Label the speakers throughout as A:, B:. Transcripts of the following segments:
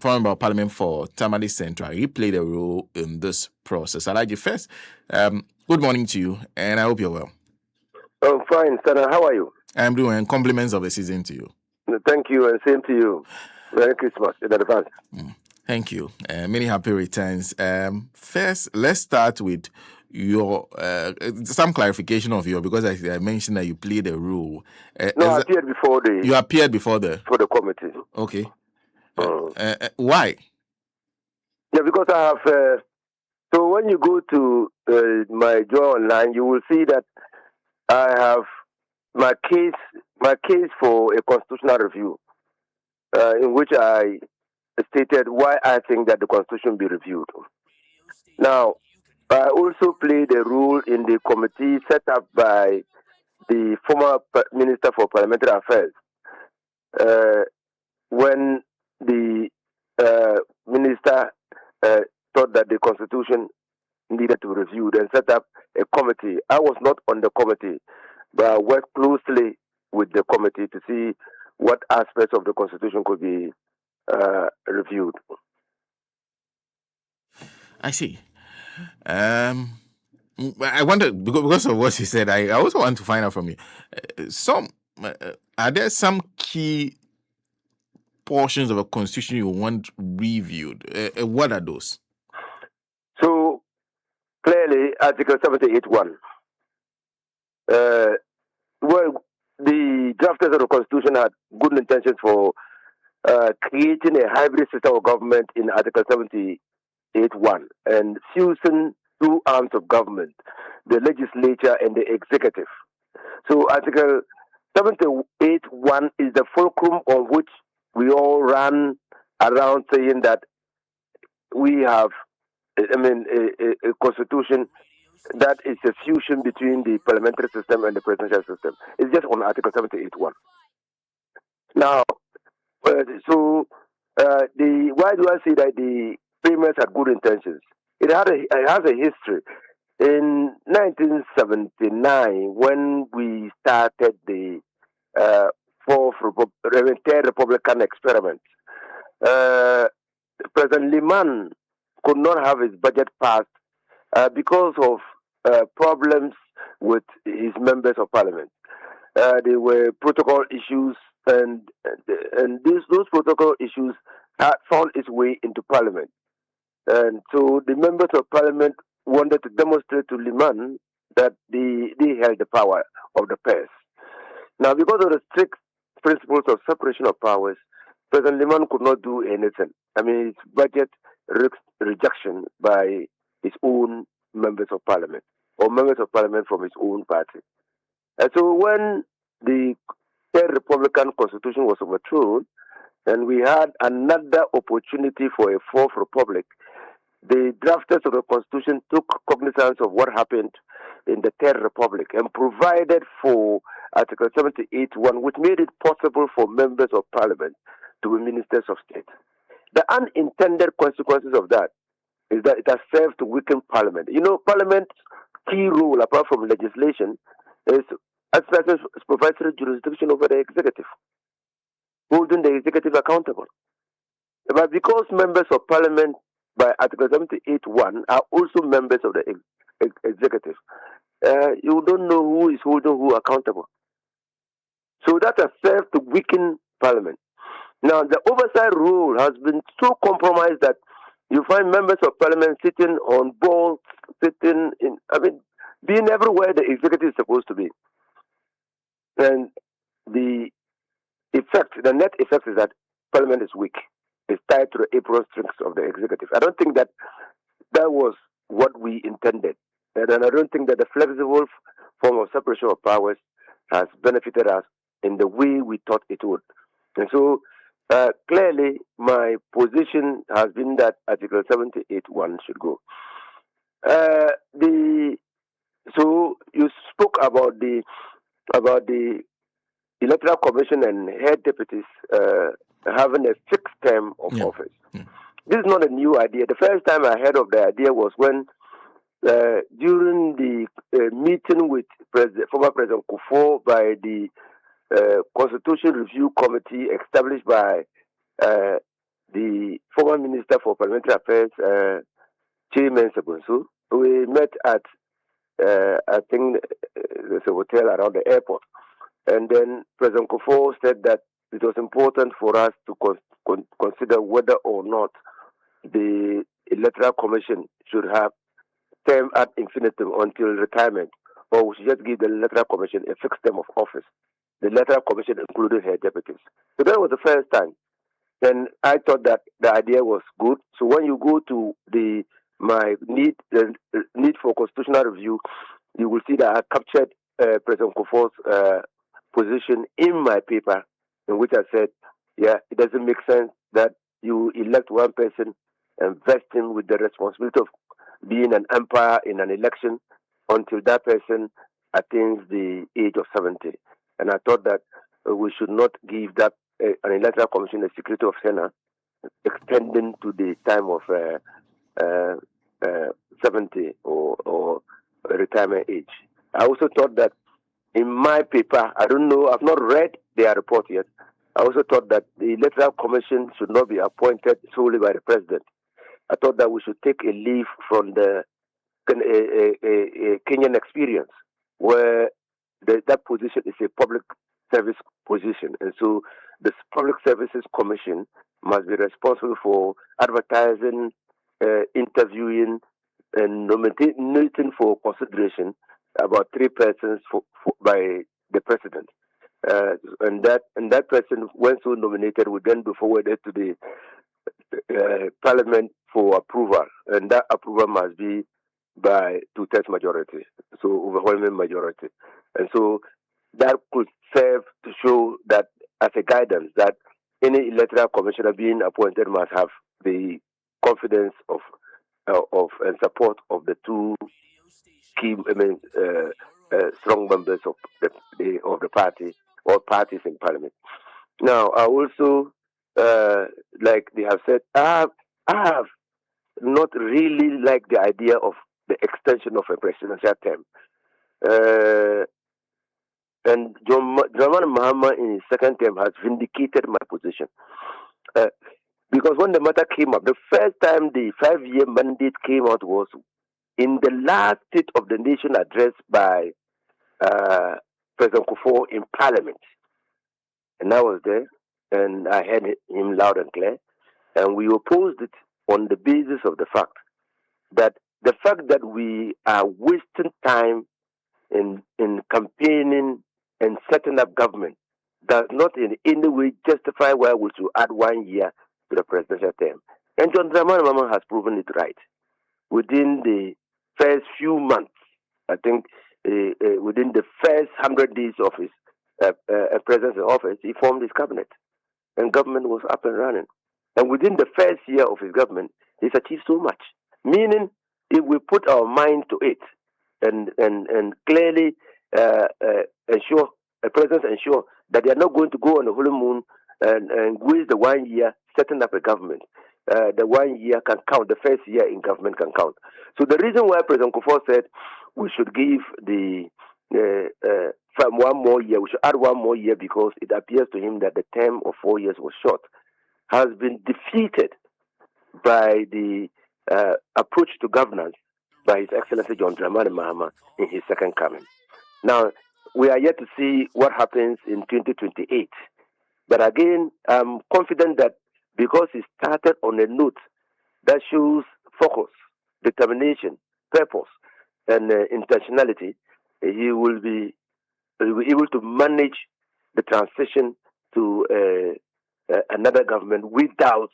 A: Foreign Member of Parliament for Tamale Central. You played a role in this process. I'd like you first. Good morning to you, and I hope you're well.
B: I'm fine, Sana. How are you?
A: I'm doing compliments of the season to you.
B: Thank you, and same to you. Merry Christmas in advance.
A: Thank you. Many happy returns. First, let's start with your some clarification of your, because I mentioned that you played a role.
B: No, I appeared before
A: You appeared before the
B: committee.
A: Okay. Why?
B: Yeah, because I have. So when you go to my job online, you will see that I have my case for a constitutional review, in which I stated why I think that the constitution be reviewed. Now, I also played a role in the committee set up by the former Minister for Parliamentary Affairs, when the minister thought that the constitution needed to be reviewed and set up a committee. I was not on the committee, but I worked closely with the committee to see what aspects of the constitution could be reviewed.
A: I see. I wanted, because of what you said, I also want to find out from you. Are there some key portions of a constitution you want reviewed? What are those?
B: So, clearly, Article 78.1. Well, the drafters of the constitution had good intentions for creating a hybrid system of government in Article 78.1 and fusing two arms of government, the legislature and the executive. So Article 78.1 is the fulcrum on which we all run around saying that we have, a constitution that is a fusion between the parliamentary system and the presidential system. It's just on Article 78.1. Now, why do I say that the framers had good intentions? It has a history. In 1979, when we started the Third Republican experiment, President Liman could not have his budget passed because of problems with his members of parliament. There were protocol issues, and those protocol issues had found its way into parliament. And so the members of parliament wanted to demonstrate to Liman that they held the power of the purse. Now, because of the strict principles of separation of powers, President Liman could not do anything. His budget rejection by his own members of parliament, or members of parliament from his own party. And so when the Third Republican Constitution was overthrown, and we had another opportunity for a Fourth Republic, the drafters of the Constitution took cognizance of what happened in the Third Republic and provided for Article 78.1, which made it possible for members of parliament to be ministers of state. The unintended consequences of that is that it has served to weaken parliament. Parliament's key role, apart from legislation, is exercising supervisory jurisdiction over the executive, holding the executive accountable. But because members of parliament by Article 78.1 are also members of the executive, you don't know who is holding who accountable. So that has served to weaken parliament. Now, the oversight role has been so compromised that you find members of parliament sitting on boards, being everywhere the executive is supposed to be. And the net effect is that parliament is weak. It's tied to the apron strings of the executive. I don't think that was what we intended. And I don't think that the flexible form of separation of powers has benefited us in the way we thought it would. And so, clearly, my position has been that Article 78.1 should go. So you spoke about the Electoral Commission and head deputies having a fixed term of office. This is not a new idea. The first time I heard of the idea was when, during the meeting with former President Kufuor by the Constitution Review Committee established by the former Minister for Parliamentary Affairs, Chairman Sebunsu. We met at, I think, there's a hotel around the airport. And then President Kufuor said that it was important for us to consider whether or not the Electoral Commission should have term ad infinitum until retirement, or we should just give the Electoral Commission a fixed term of office. The Electoral Commission included her deputies. So that was the first time. Then I thought that the idea was good. So when you go to my need for constitutional review, you will see that I captured President Kufuor's position in my paper, in which I said, yeah, it doesn't make sense that you elect one person and vest him with the responsibility of being an umpire in an election until that person attains the age of 70. And I thought that we should not give that an electoral commission a secretary of tenure extending to the time of 70 or retirement age. I also thought that in my paper, I don't know, I've not read their report yet. I also thought that the Electoral Commission should not be appointed solely by the President. I thought that we should take a leaf from the Kenyan experience, where that position is a public service position. And so the Public Services Commission must be responsible for advertising, interviewing, and nominating for consideration about 3 persons by the President. And that person, when so nominated, would then be forwarded to the Parliament for approval, and that approval must be by 2/3 majority, so overwhelming majority. And so that could serve to show that as a guidance that any electoral commissioner being appointed must have the confidence of and support of the 2 key, strong members of the party or parties in Parliament. Now, I also, like they have said, I have not really liked the idea of the extension of a presidential term. And Dramani Mahama in his second term has vindicated my position. Because when the matter came up, the first time the 5-year mandate came out was in the last State of the Nation address by President Kufuor in Parliament. And I was there, and I heard him loud and clear. And we opposed it on the basis of the fact that we are wasting time in campaigning and setting up government does not in any way justify why we should add 1 year to the presidential term. And John Dramani Mahama has proven it right. Within the first few months, I think within the first 100 days of his presence in office, he formed his cabinet, and government was up and running. And within the first year of his government, he's achieved so much. Meaning, if we put our mind to it and clearly ensure that they are not going to go on the honeymoon and waste the 1 year setting up a government, the 1 year can count. The first year in government can count. So the reason why President Kufuor said we should give the 1 more year, we should add 1 more year because it appears to him that the term of 4 years was short, has been defeated by the approach to governance by His Excellency John Dramani Mahama in his second coming. Now, we are yet to see what happens in 2028. But again, I'm confident that because he started on a note that shows focus, determination, purpose, and intentionality, he will be able to manage the transition to another government without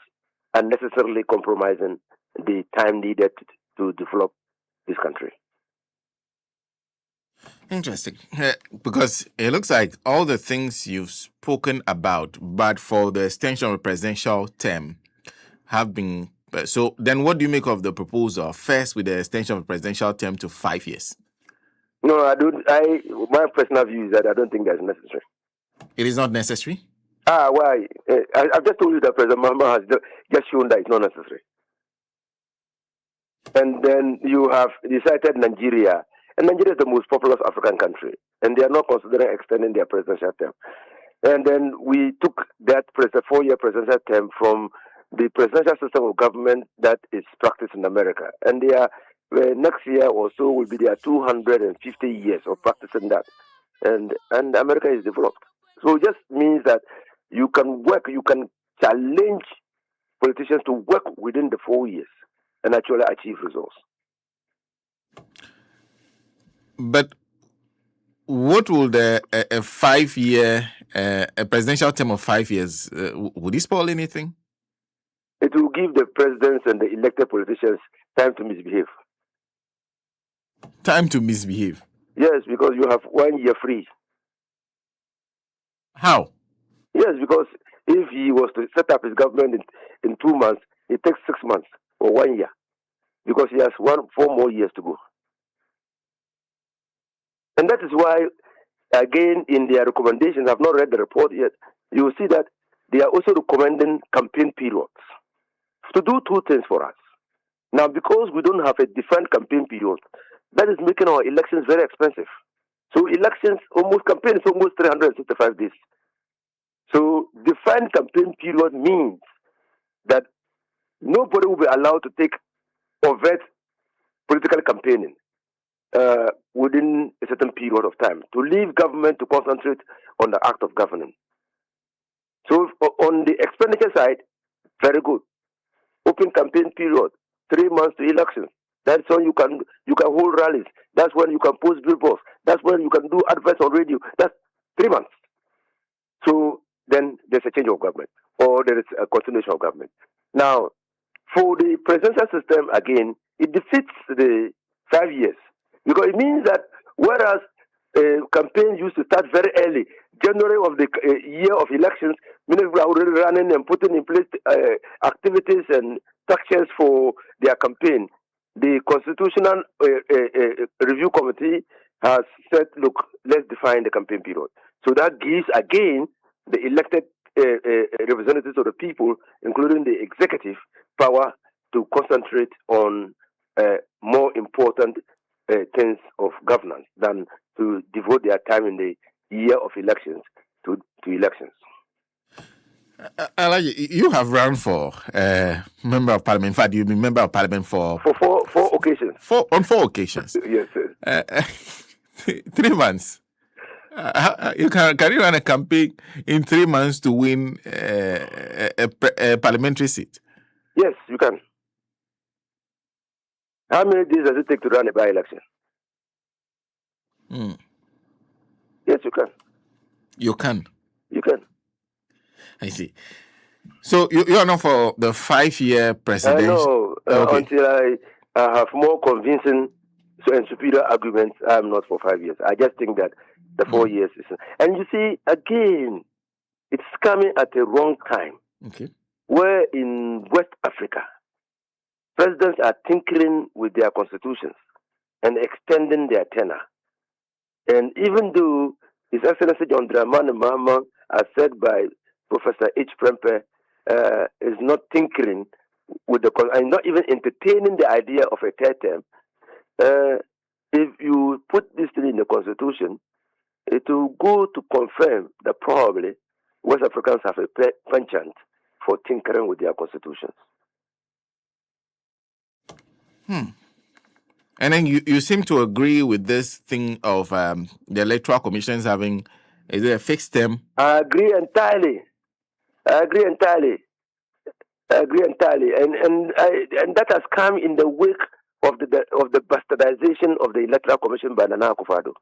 B: unnecessarily compromising the time needed to develop this country.
A: Interesting. Because it looks like all the things you've spoken about, but for the extension of a presidential term, have been. So then what do you make of the proposal, first with the extension of a presidential term to 5 years?
B: No, I don't. My personal view is that I don't think that's necessary.
A: It is not necessary?
B: Why? I've just told you that President Mahama has just shown that it's not necessary. And then you have decided Nigeria. And Nigeria is the most populous African country. And they are not considering extending their presidential term. And then we took that 4-year presidential term from the presidential system of government that is practiced in America. And they are, next year or so will be their 250 years of practicing that. And America is developed. So it just means that you can work, you can challenge politicians to work within the 4 years and actually achieve results.
A: But what would a 5-year, a presidential term of 5 years, would it spoil anything?
B: It will give the presidents and the elected politicians time to misbehave.
A: Time to misbehave?
B: Yes, because you have 1 year free.
A: How?
B: Yes, because if he was to set up his government in 2 months, it takes 6 months or 1 year, because he has 4 more years to go. And that is why, again, in their recommendations, I've not read the report yet, you will see that they are also recommending campaign periods to do 2 things for us. Now, because we don't have a defined campaign period, that is making our elections very expensive. So campaign is almost 365 days. So defined campaign period means that nobody will be allowed to take overt political campaigning within a certain period of time, to leave government to concentrate on the act of governing. So on the expenditure side, very good. Open campaign period, 3 months to elections. That's when you can hold rallies. That's when you can post billboards. That's when you can do adverts on radio. That's 3 months. So then there's a change of government, or there is a continuation of government. Now, for the presidential system, again, it defeats the 5 years, because it means that whereas campaigns used to start very early, January of the year of elections, ministers are already running and putting in place activities and structures for their campaign. The Constitutional Review Committee has said, look, let's define the campaign period. So that gives, again, the elected representatives of the people, including the executive, power to concentrate on more important things of governance than to devote their time in the year of elections to elections.
A: You have run for member of parliament. In fact, you've been member of parliament for
B: four occasions.
A: On 4 occasions.
B: Yes, sir.
A: 3 months. You can you run a campaign in 3 months to win a parliamentary seat?
B: Yes, you can. How many days does it take to run a by-election? Yes, you can.
A: You can.
B: You can.
A: I see. So you are not for the 5-year presidential?
B: No, until I have more convincing and superior arguments, I'm not for 5 years. I just think that the 4 years is. And you see, again, it's coming at a wrong time.
A: Okay.
B: Where in West Africa, presidents are tinkering with their constitutions and extending their tenure. And even though His Excellency John Dramani Mahama, as said by Professor H. Prempe, is not tinkering with and not even entertaining the idea of a third term, if you put this thing in the constitution, it will go to confirm that probably West Africans have a penchant for tinkering with their constitutions.
A: And then you seem to agree with this thing of the Electoral Commission's having, is it a fixed term?
B: I agree entirely. And that has come in the wake of the bastardization of the Electoral Commission by Nana Akufo-Addo.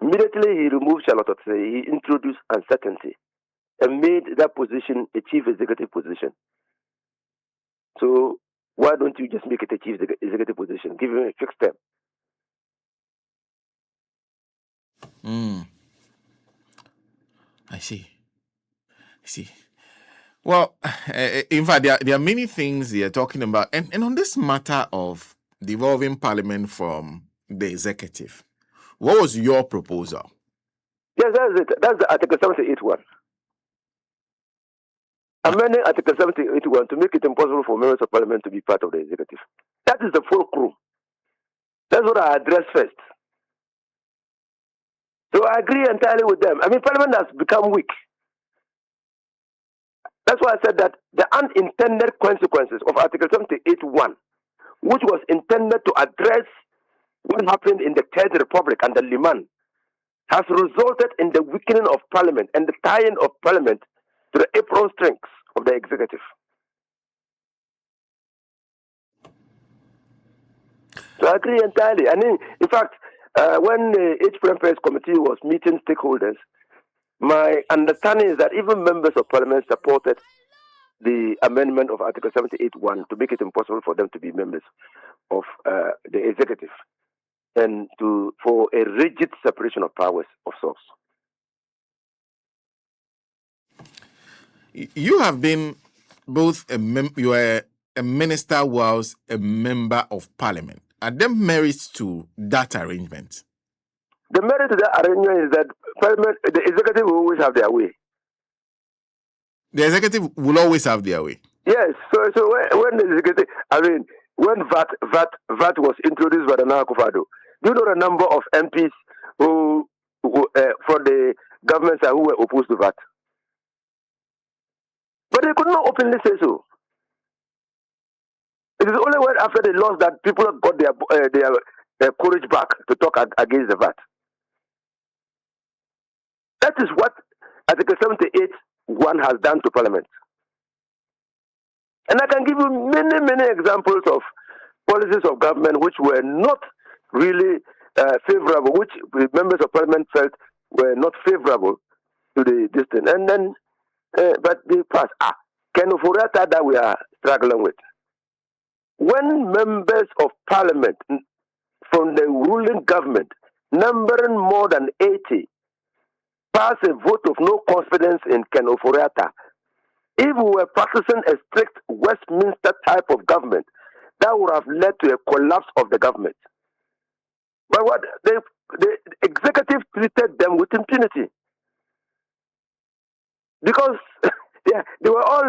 B: Immediately he removed Charlotte Otsei, he introduced uncertainty and made that position a chief executive position. So why don't you just make it a chief executive position? Give him a fixed term.
A: I see. Well, in fact, there are many things you're talking about. And on this matter of devolving parliament from the executive, what was your proposal?
B: Yes, that's it. That's the Article 78.1. Amending Article 78.1 to make it impossible for members of parliament to be part of the executive. That is the fulcrum. That's what I address first. So I agree entirely with them. I mean, parliament has become weak. That's why I said that the unintended consequences of Article 78.1, which was intended to address what happened in the Third Republic under Liman, has resulted in the weakening of Parliament and the tying of Parliament to the apron strings of the executive. So I agree entirely. And in fact, when the HPM Press Committee was meeting stakeholders, my understanding is that even members of Parliament supported the amendment of Article 78.1 to make it impossible for them to be members of the executive and for a rigid separation of powers of sorts.
A: You have been both you are a minister whilst a member of Parliament. Are there merits to that arrangement?
B: The merit to that arrangement is that Parliament, the executive will always have their way.
A: The executive will always have their way.
B: Yes. So when the executive, when VAT was introduced by the Nana Akufo-Addo, do you know the number of MPs who for the government who were opposed to VAT? But they could not openly say so. It is only when after they lost that people got their courage back to talk against the VAT. That is what Article 78.1 has done to Parliament. And I can give you many examples of policies of government which were not really favorable, which members of Parliament felt were not favorable to the distance. And then, but they passed. Ken Oforiatta that we are struggling with. When members of Parliament from the ruling government, numbering more than 80, pass a vote of no confidence in Ken Oforiatta, if we were practicing a strict Westminster type of government, that would have led to a collapse of the government. But what the executive treated them with impunity. Because they were all,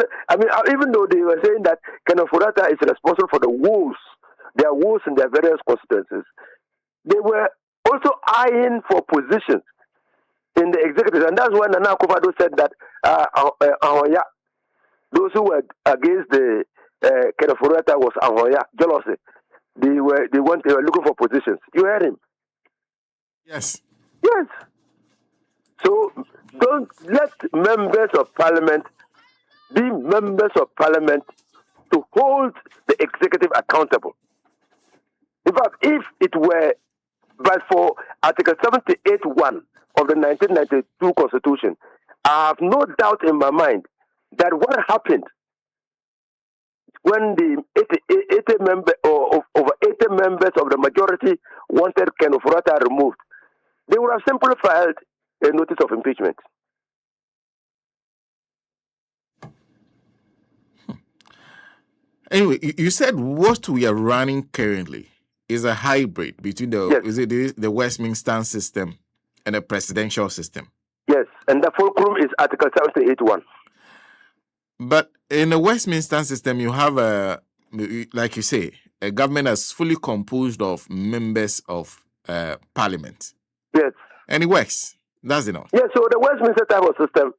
B: even though they were saying that Ken Oforiatta is responsible for their woes in their various constituencies, they were also eyeing for positions in the executive. And that's when Nana Akufo-Addo said that those who were against the Ken Oforiatta was Ahoya, jealousy. They were looking for positions. You heard him?
A: Yes.
B: Yes. So don't let members of Parliament be members of Parliament to hold the executive accountable. In fact, if it were but for Article 78.1 of the 1992 Constitution, I have no doubt in my mind that what happened when the 80 members or over 80 members of the majority wanted Ken Oforiatta removed, they would have simply filed a notice of impeachment.
A: Anyway, you said what we are running currently is a hybrid between the Westminster system and the presidential system.
B: Yes, and the fulcrum is Article 78.1.
A: But in the Westminster system, you have like you say, a government that's fully composed of members of Parliament.
B: Yes.
A: And it works. Does it not?
B: Yes, so the Westminster type of system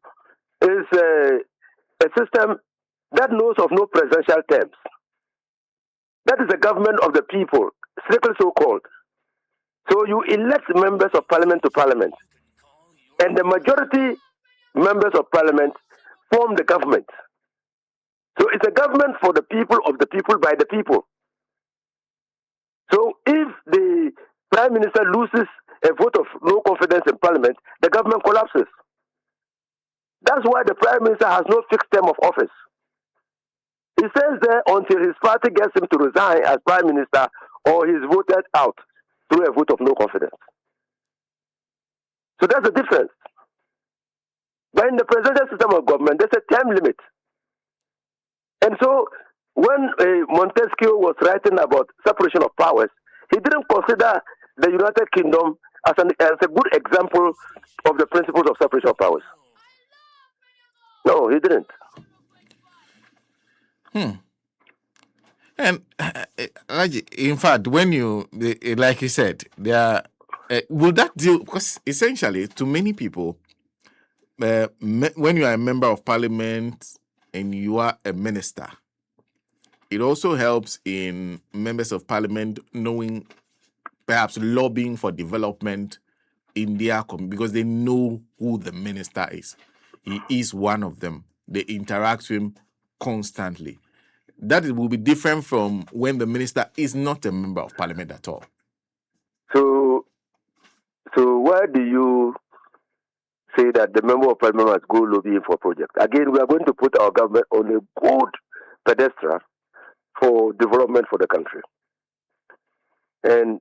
B: is a system that knows of no presidential terms. That is a government of the people, strictly so-called. So you elect members of Parliament to Parliament. And the majority members of Parliament form the government. So it's a government for the people, of the people, by the people. So if the Prime Minister loses a vote of no confidence in Parliament, the government collapses. That's why the Prime Minister has no fixed term of office. He stays there until his party gets him to resign as Prime Minister or he's voted out through a vote of no confidence. So that's the difference. But in the presidential system of government, there's a term limit. And so when Montesquieu was writing about separation of powers, he didn't consider the United Kingdom as a good example of the principles of separation of powers. No, he didn't.
A: And in fact, when like you said, there will that deal, because essentially to many people, when you are a member of Parliament, and you are a minister, it also helps in members of parliament knowing, perhaps lobbying for development in their community because they know who the minister is. He is one of them. They interact with him constantly. That will be different from when the minister is not a member of parliament at all.
B: So why do you say that the member of parliament must go lobbying for projects? Again, we are going to put our government on a good pedestal for development for the country. And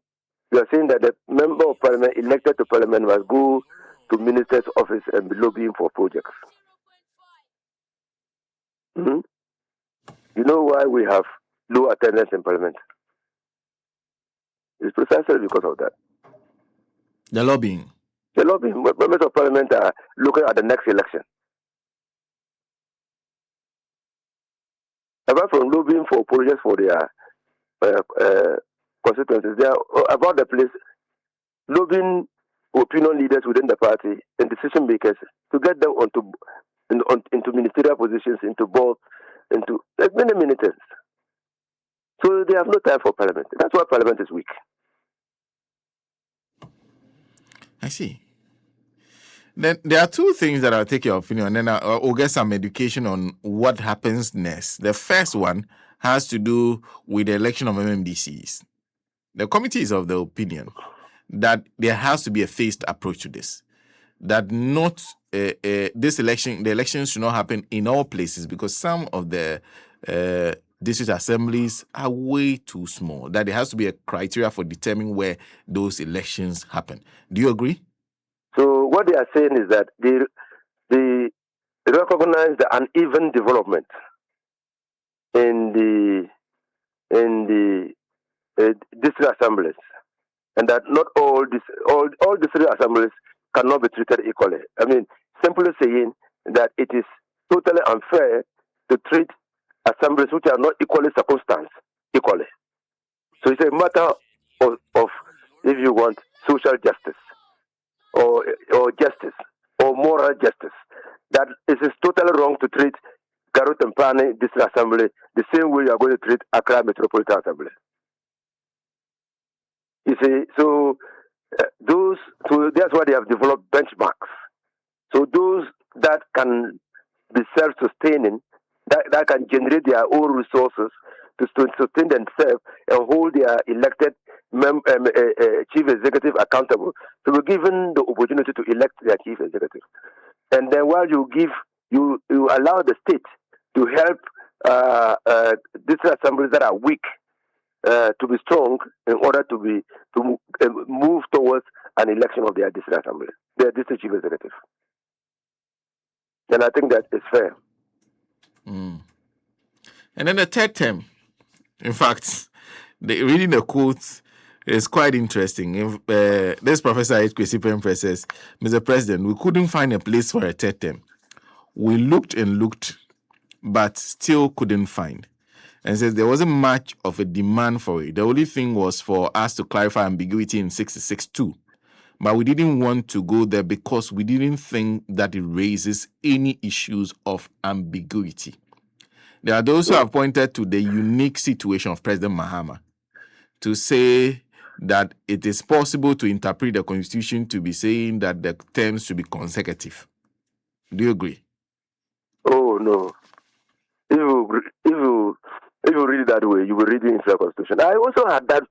B: you are saying that the member of parliament elected to parliament must go to minister's office and be lobbying for projects. Mm-hmm. You know why we have low attendance in parliament? It's precisely because of that.
A: The lobbying.
B: The lobbying. Members of parliament are looking at the next election. Apart from lobbying for projects for their constituencies, they are about the place lobbying opinion leaders within the party and decision makers to get them into ministerial positions, into boards, into many things. So they have no time for parliament. That's why parliament is weak.
A: I see. Then there are two things that I'll take your opinion, and then I'll get some education on what happens next. The first one has to do with the election of MMDCs. The committee is of the opinion that there has to be a phased approach to this. That not this election, the elections should not happen in all places because some of the district assemblies are way too small. That there has to be a criteria for determining where those elections happen. Do you agree?
B: So what they are saying is that they recognize the uneven development in the district assemblies, and that not all district assemblies cannot be treated equally. I mean, simply saying that it is totally unfair to treat assemblies which are not equally circumstanced equally. So it's a matter of if you want social justice or justice or moral justice. That it is totally wrong to treat Garut and Pane District Assembly the same way you are going to treat Accra Metropolitan Assembly. You see, so that's why they have developed benchmarks. So those that can be self-sustaining, that can generate their own resources to sustain themselves and hold their elected chief executive accountable, to be given the opportunity to elect their chief executive. And then while you allow the state to help district assemblies that are weak to be strong in order to move towards an election of their district assembly, their district chief executive. And I think that is fair.
A: Mm. And then the third term, in fact, reading the quotes is quite interesting. This Professor Kwesi Prempeh says, Mr. President, we couldn't find a place for a third term. We looked and looked, but still couldn't find. And says there wasn't much of a demand for it. The only thing was for us to clarify ambiguity in 66(2). But we didn't want to go there because we didn't think that it raises any issues of ambiguity. There are those who have pointed to the unique situation of President Mahama to say that it is possible to interpret the Constitution to be saying that the terms should be consecutive. Do you agree?
B: Oh, no. If you read it that way, you will read it in the Constitution. I also had that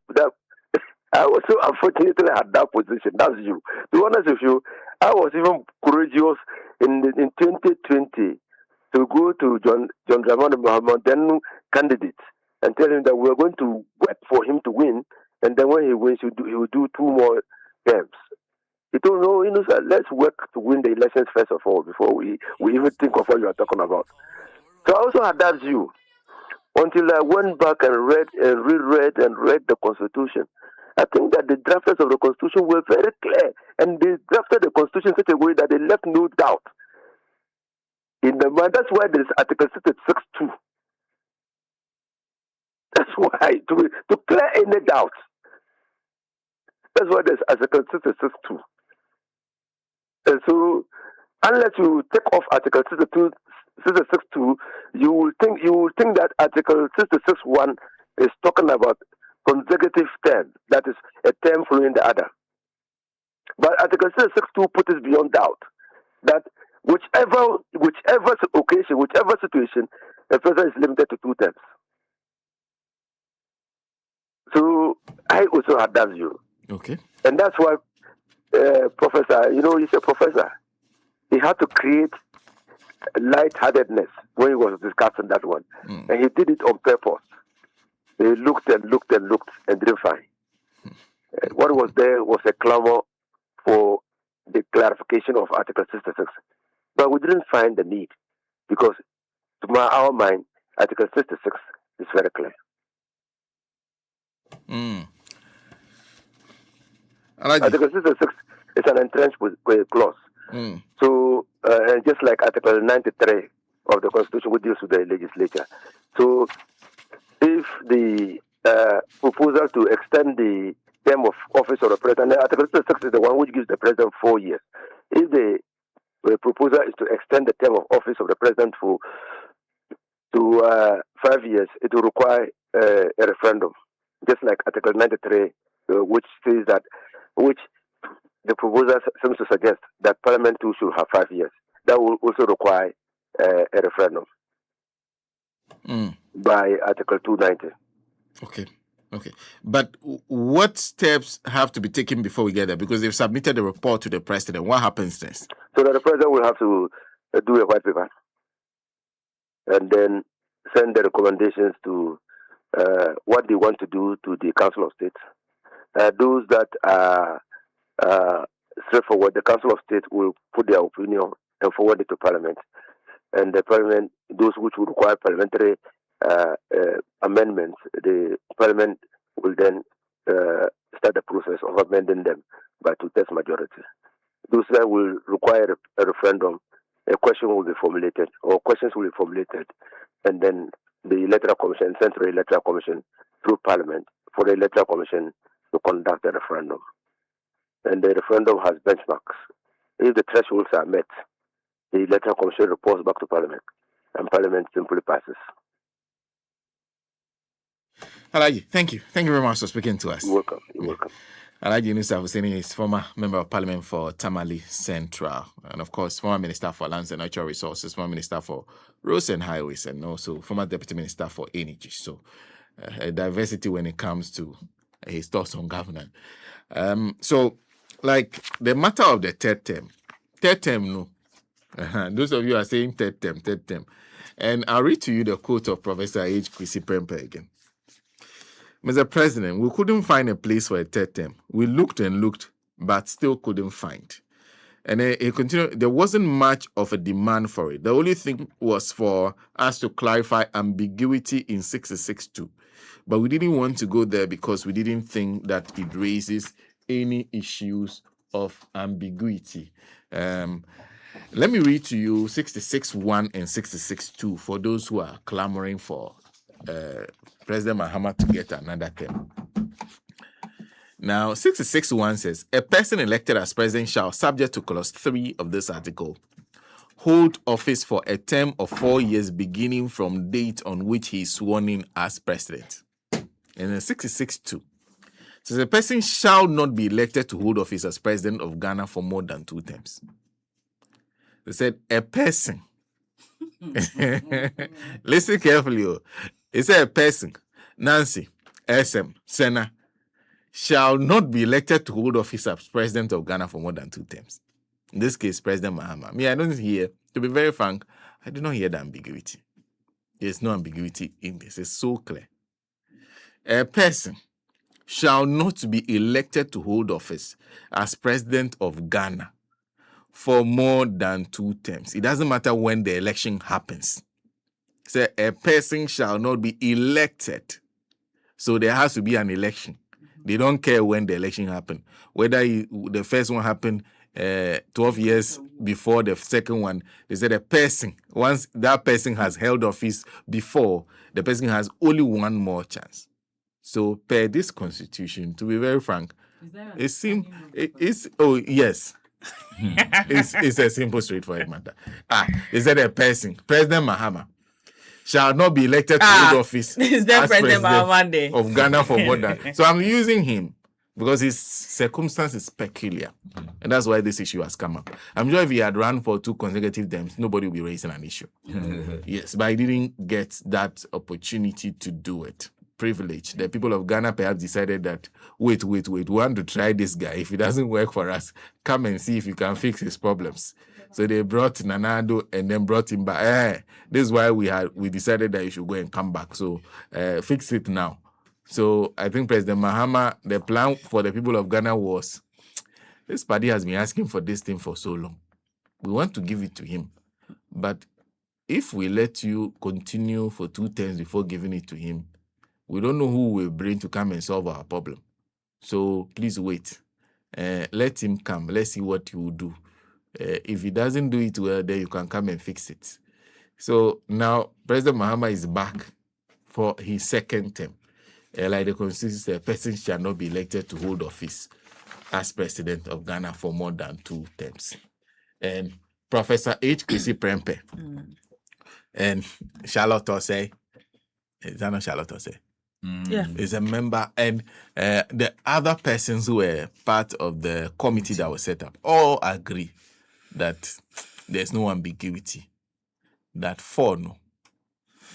B: I also unfortunately had that position. That's you. To be honest with you, I was even courageous in 2020 to go to John Dramani Mahama, then candidate, and tell him that we're going to work for him to win, and then when he wins, he will do 2 more terms. He told me, no, let's work to win the elections first of all before we even think of what you are talking about. So I also had that view until I went back and read the Constitution. I think that the drafters of the Constitution were very clear, and they drafted the Constitution in such a way that they left no doubt in the mind. That's why there is Article 66(2). That's why to clear any doubt. That's why there's Article 66(2). And so, unless you take off Article 62 66.2, you will think that Article 66.1 is talking about consecutive term, that is a term following the other. But Article 66.2 puts it beyond doubt that whichever occasion, whichever situation, the president is limited to 2 terms. So I also had that view.
A: Okay.
B: And that's why Professor, he's a professor. He had to create lightheartedness when he was discussing that one. And he did it on purpose. He looked and looked and looked and didn't find. What was there was a clamor for the clarification of Article 66. But we didn't find the need because, to our mind, Article 66 is very clear. Article 66 is an entrenched clause. So, and just like Article 93 of the Constitution, which deals with the legislature. So, if the proposal to extend the term of office of the president, Article 66 is the one which gives the president 4 years. If the proposal is to extend the term of office of the president to 5 years, it will require a referendum, just like Article 93, which says that, which the proposal seems to suggest that Parliament too should have 5 years. That will also require a referendum by Article 290.
A: Okay. But what steps have to be taken before we get there? Because they've submitted the report to the president. What happens next?
B: So that the president will have to do a white paper and then send the recommendations to what they want to do to the Council of State. Those that are straightforward, the Council of State will put their opinion and forward it to Parliament. And the Parliament, those which would require parliamentary amendments, the Parliament will then start the process of amending them by 2/3 majority. Those that will require a referendum, a question will be formulated, or questions will be formulated, and then the Electoral Commission, Central Electoral Commission, through Parliament, for the Electoral Commission to conduct a referendum. And the referendum has benchmarks. If the thresholds are met, the Electoral Commission reports back to Parliament, and Parliament simply passes.
A: Alaji, thank you. Thank you very much for speaking to us.
B: You're welcome. You're welcome.
A: Alaji Inusah Fuseini is former member of Parliament for Tamale Central, and of course, former Minister for Lands and Natural Resources, former Minister for Roads and Highways, and also former Deputy Minister for Energy. So, a diversity when it comes to his thoughts on governance. So, like the matter of the third term, no. Those of you are saying third term. And I'll read to you the quote of Professor H. Kwesi Prempeh again. Mr. President, we couldn't find a place for a third term. We looked and looked, but still couldn't find. And he continued, there wasn't much of a demand for it. The only thing was for us to clarify ambiguity in 66.2. But we didn't want to go there because we didn't think that it raises any issues of ambiguity. Let me read to you 66.1 and 66.2 for those who are clamoring for President Mahama to get another term. Now, 66.1 says, a person elected as president shall, subject to clause 3 of this article, hold office for a term of 4 years beginning from date on which he is sworn in as president. And then 66.2 says, a person shall not be elected to hold office as president of Ghana for more than 2 terms. They said, a person. Listen carefully. It said, a person, Nancy, SM, Senna, shall not be elected to hold office as president of Ghana for more than 2 terms. In this case, President Mahama. I don't hear, to be very frank, I do not hear the ambiguity. There's no ambiguity in this. It's so clear. A person shall not be elected to hold office as president of Ghana for more than 2 terms. It doesn't matter when the election happens. So a person shall not be elected. So there has to be an election. They don't care when the election happened. Whether the first one happened 12 years before the second one, they said a person, once that person has held office before, the person has only one more chance. So per this constitution, to be very frank, it seems, oh yes. It's a simple, straightforward matter. They said a person, President Mahama, shall not be elected to hold office
C: Is that
A: as
C: President
A: president
C: Mahama Day?
A: of Ghana for more than. So I'm using him because his circumstance is peculiar, and that's why this issue has come up. I'm sure if he had run for 2 consecutive terms, nobody would be raising an issue. Yes, but he didn't get that opportunity to do it. Privilege. The people of Ghana perhaps decided that wait, we want to try this guy. If it doesn't work for us, come and see if you can fix his problems. So they brought Nanado and then brought him back. This is why we decided that he should go and come back. So fix it now. So I think President Mahama, the plan for the people of Ghana was, this party has been asking for this thing for so long. We want to give it to him. But if we let you continue for 2 terms before giving it to him, we don't know who will bring to come and solve our problem. So please wait. Let him come. Let's see what he will do. If he doesn't do it well, then you can come and fix it. So now President Mahama is back for his 2nd term. Like the constitution says, a person shall not be elected to hold office as president of Ghana for more than 2 terms. And Professor H. Kwesi Prempeh and Charlotte Osei, is that not Charlotte Osei?
C: Yeah.
A: Is a member, and the other persons who were part of the committee that was set up all agree that there's no ambiguity. That 4, no.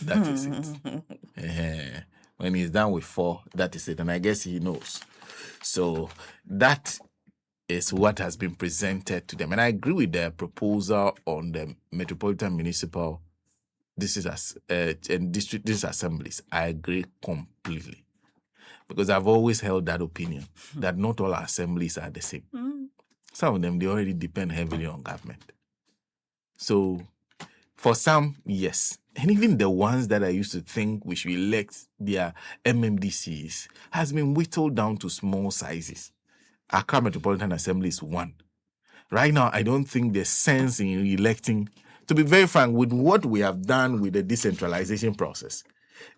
A: That is it. When he's done with 4, that is it. And I guess he knows. So that is what has been presented to them. And I agree with the proposal on the metropolitan municipal and district assemblies. I agree completely. Because I've always held that opinion that not all assemblies are the same. Some of them, they already depend heavily on government. So for some, yes. And even the ones that I used to think we should elect their MMDCs has been whittled down to small sizes. Accra Metropolitan Assembly is 1. Right now, I don't think there's sense in electing. To be very frank, with what we have done with the decentralization process,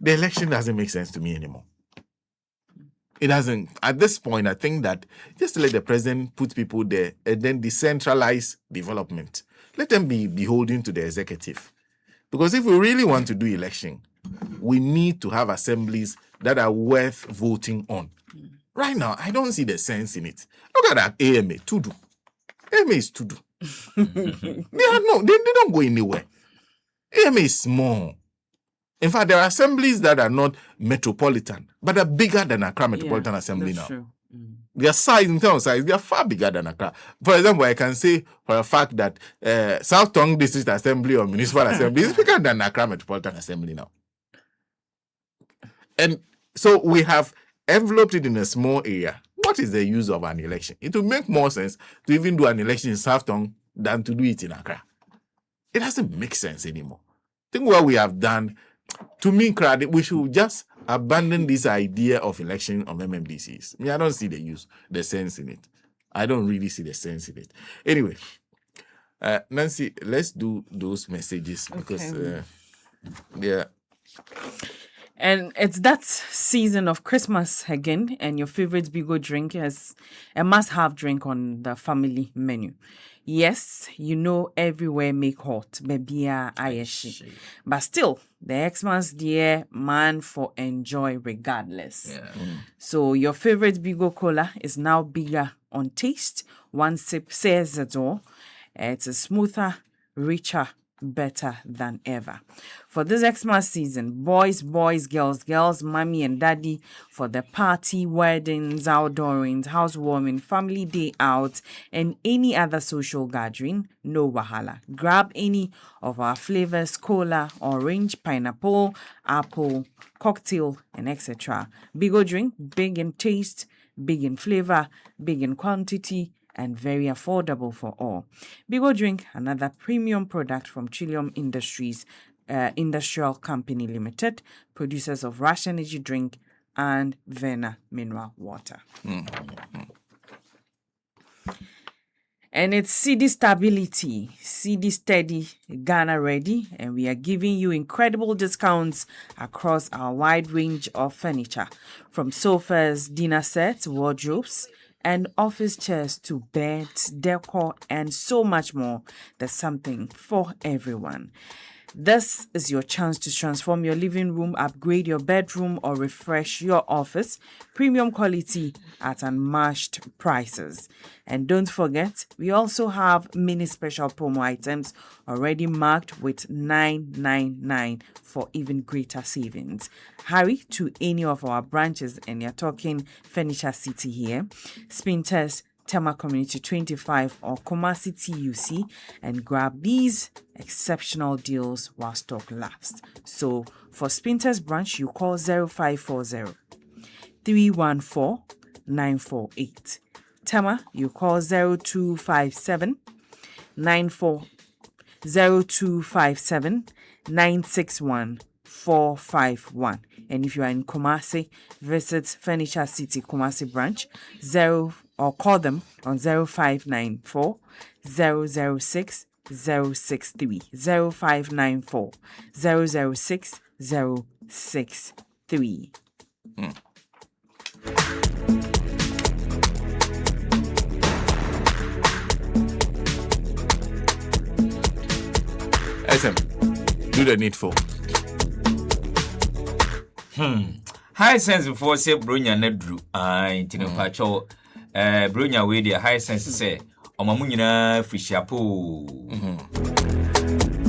A: the election doesn't make sense to me anymore. It doesn't. At this point, I think that just to let the president put people there and then decentralize development. Let them be beholden to the executive. Because if we really want to do election, we need to have assemblies that are worth voting on. Right now, I don't see the sense in it. Look at that AMA, Tudu. AMA is Tudu. They don't go anywhere. AMA is small. In fact, there are assemblies that are not metropolitan, but are bigger than Accra Metropolitan Assembly now.
C: True.
A: Their size, in terms of size, they are far bigger than Accra. For example, I can say for a fact that South Tongue District Assembly or Municipal Assembly is bigger than Accra Metropolitan Assembly now. And so we have enveloped it in a small area. What is the use of an election? It would make more sense to even do an election in South Tongue than to do it in Accra. It doesn't make sense anymore. I think what we have done, to me, we should just abandon this idea of election of MMDCs. I don't see the sense in it. I don't really see the sense in it. Anyway, Nancy, let's do those messages because yeah.
C: And it's that season of Christmas again, and your favorite Bigo drink is a must-have drink on the family menu. Yes, you know everywhere make hot, bebia ayeshi. But still, the Xmas dear man for enjoy regardless.
A: Yeah.
C: So your favorite Bigo cola is now bigger on taste. One sip says it all. It's a smoother, richer, better than ever. For this Xmas season, boys, girls, mommy and daddy, for the party, weddings, outdoorings, housewarming, family day out, and any other social gathering, no wahala. Grab any of our flavors: cola, orange, pineapple, apple, cocktail, and etc. Bigo drink, big in taste, big in flavor, big in quantity, and very affordable for all. Bigo Drink, another premium product from Trillium Industries, Industrial Company Limited, producers of Rush Energy Drink and Vena Mineral Water. And it's CD Stability, CD Steady, Ghana Ready, and we are giving you incredible discounts across our wide range of furniture, from sofas, dinner sets, wardrobes, and office chairs to beds, decor, and so much more. There's something for everyone. This is your chance to transform your living room, upgrade your bedroom, or refresh your office. Premium quality at unmatched prices. And don't forget, we also have mini special promo items already marked with $9.99 for even greater savings. Hurry to any of our branches, and you're talking Furniture City here, Spinters, Tema Community 25 or Kumasi TUC, and grab these exceptional deals while stock lasts. So for Spinters branch, you call 0540 314 948. Tema, you call 0257 961 451. And if you are in Kumasi, visit Furniture City Kumasi branch or call them on 0594 006 063 0594 006 063.
A: SM, do the needful.
D: High sense before say Brunya Nedru. Tino Pacho, Brunya with the high sense say, Omamunina Fishapo.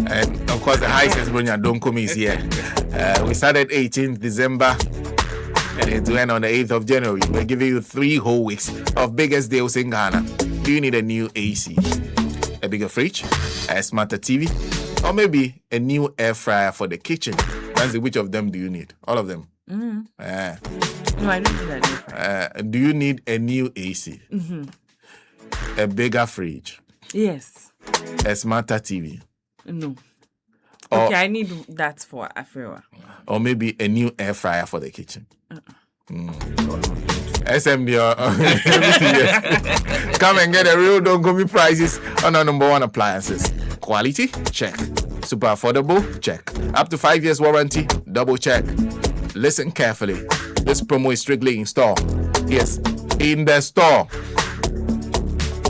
A: And of course, the high sense Brunya don't come is here. We started 18th December and it went on the 8th of January. We're giving you 3 whole weeks of biggest deals in Ghana. Do you need a new AC, a bigger fridge, a smarter TV, or maybe a new air fryer for the kitchen? Nancy, which of them do you need? All of them?
C: No, I don't need that.
A: Do you need a new AC? A bigger fridge?
C: Yes.
A: A smarter TV?
C: No.
A: Or,
C: Okay, I need that for Afewa.
A: Or maybe a new air fryer for the kitchen? SMD come and get a real don't go me prices on our number 1 appliances. Quality? Check. Super affordable? Check. Up to 5 years warranty? Double check. Listen carefully. This promo is strictly in store. Yes, in the store.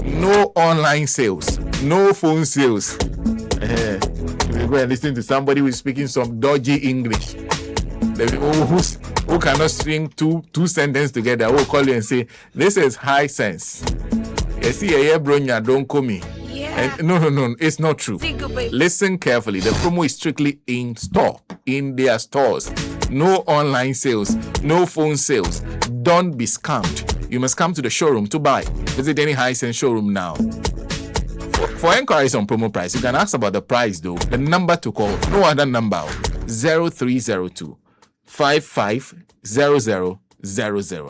A: No online sales. No phone sales. You go and listen to somebody who is speaking some dodgy English. The people who cannot string two sentences together will call you and say, this is high sense. You see, Bronya, don't call me. And no, it's not true. Listen carefully. The promo is strictly in store, in their stores. No online sales, no phone sales. Don't be scammed. You must come to the showroom to buy. Visit any Hisense showroom now. For inquiries on promo price, you can ask about the price though. The number to call, no other number, 0302 550000.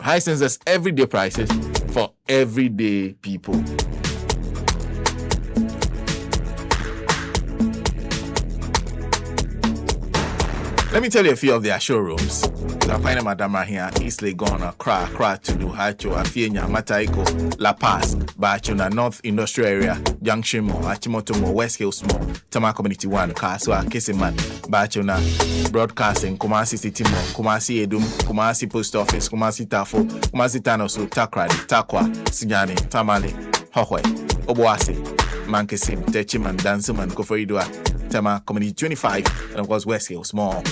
A: Hisense has everyday prices for everyday people. Let me tell you a few of their showrooms. You can find them at Damahia, East Legon, Accra, Tudu, Hacho, Afienya, Mataiko, La Paz, Bachuna, North Industrial Area, Junction Mall, Achimoto Mall, West Hills Mall, Tama Community 1, Kaswa, Kisiman, Bachuna, Broadcasting, Kumasi City Mall, Kumasi Edum, Kumasi Post Office, Kumasi Tafo, Kumasi Tanosu, Takradi, Takwa, Sinyani, Tamale, Hohwe, Obuasi, Mankesim, Techiman, Dansuman, Koforidua, Tama Community 25, and of course West Hills Mall.